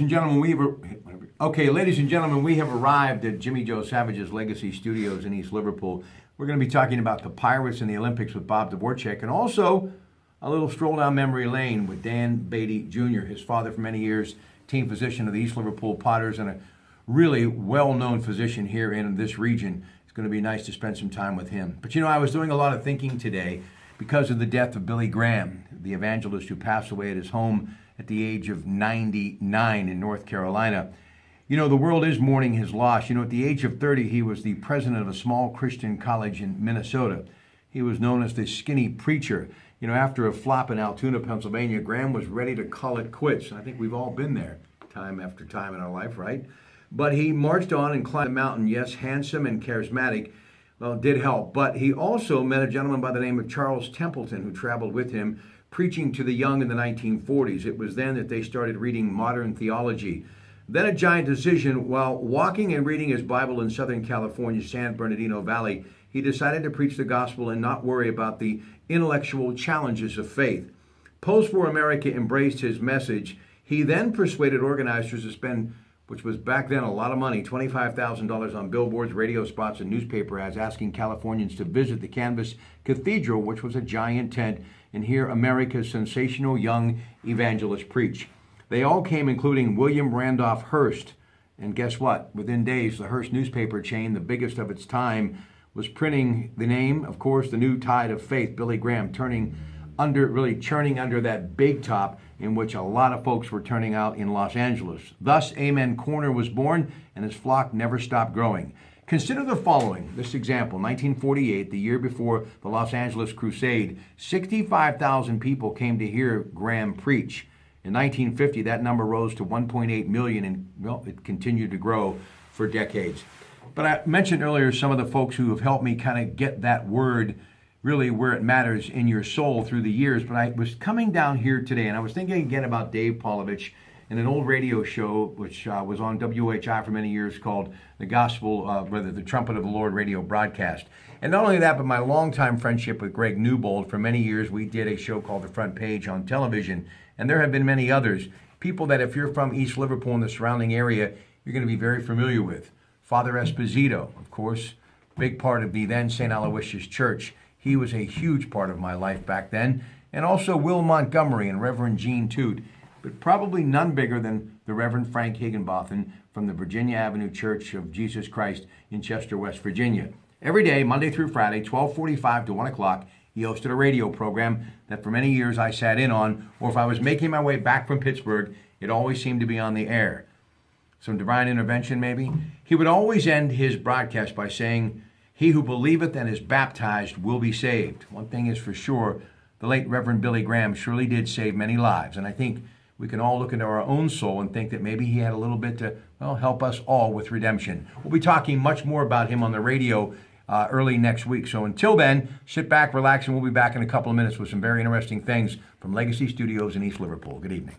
and gentlemen, ladies and gentlemen, we have arrived at Jimmy Joe Savage's Legacy Studios in East Liverpool. We're going to be talking about the Pirates and the Olympics with Bob Dvorak, and also a little stroll down memory lane with Dan Beatty Jr., his father for many years, team physician of the East Liverpool Potters, and a really well-known physician here in this region. It's going to be nice to spend some time with him. But I was doing a lot of thinking today because of the death of Billy Graham, the evangelist who passed away at his home at the age of 99 in North Carolina. The world is mourning his loss. At the age of 30, he was the president of a small Christian college in Minnesota. He was known as the skinny preacher. After a flop in Altoona, Pennsylvania, Graham was ready to call it quits. I think we've all been there time after time in our life, right? But he marched on and climbed the mountain. Yes, handsome and charismatic. Well, it did help. But he also met a gentleman by the name of Charles Templeton who traveled with him, preaching to the young in the 1940s. It was then that they started reading modern theology. Then a giant decision: while walking and reading his Bible in Southern California's San Bernardino Valley, he decided to preach the gospel and not worry about the intellectual challenges of faith. Post-war America embraced his message. He then persuaded organizers to spend, which was back then a lot of money, $25,000 on billboards, radio spots, and newspaper ads, asking Californians to visit the Canvas Cathedral, which was a giant tent, and hear America's sensational young evangelist preach. They all came, including William Randolph Hearst. And guess what? Within days, the Hearst newspaper chain, the biggest of its time, was printing the name, of course, the new tide of faith, Billy Graham, churning under that big top in which a lot of folks were turning out in Los Angeles. Thus, Amen Corner was born, and his flock never stopped growing. Consider the following, this example: 1948, the year before the Los Angeles Crusade, 65,000 people came to hear Graham preach. In 1950, that number rose to 1.8 million, and it continued to grow for decades. But I mentioned earlier some of the folks who have helped me kind of get that word really where it matters in your soul through the years. But I was coming down here today, and I was thinking again about Dave Polovich in an old radio show, which was on WHI for many years, called the the Trumpet of the Lord radio broadcast. And not only that, but my longtime friendship with Greg Newbold. For many years, we did a show called The Front Page on television. And there have been many others, people that if you're from East Liverpool and the surrounding area, you're going to be very familiar with. Father Esposito, of course, big part of the then St. Aloysius Church. He was a huge part of my life back then. And also Will Montgomery and Reverend Gene Toot, but probably none bigger than the Reverend Frank Higginbotham from the Virginia Avenue Church of Jesus Christ in Chester, West Virginia. Every day, Monday through Friday, 12:45 to 1 o'clock, he hosted a radio program that for many years I sat in on, or if I was making my way back from Pittsburgh, it always seemed to be on the air. Some divine intervention, maybe? He would always end his broadcast by saying, "He who believeth and is baptized will be saved." One thing is for sure, the late Reverend Billy Graham surely did save many lives, and I think we can all look into our own soul and think that maybe he had a little bit to, help us all with redemption. We'll be talking much more about him on the radio early next week. So until then, sit back, relax, and we'll be back in a couple of minutes with some very interesting things from Legacy Studios in East Liverpool. Good evening.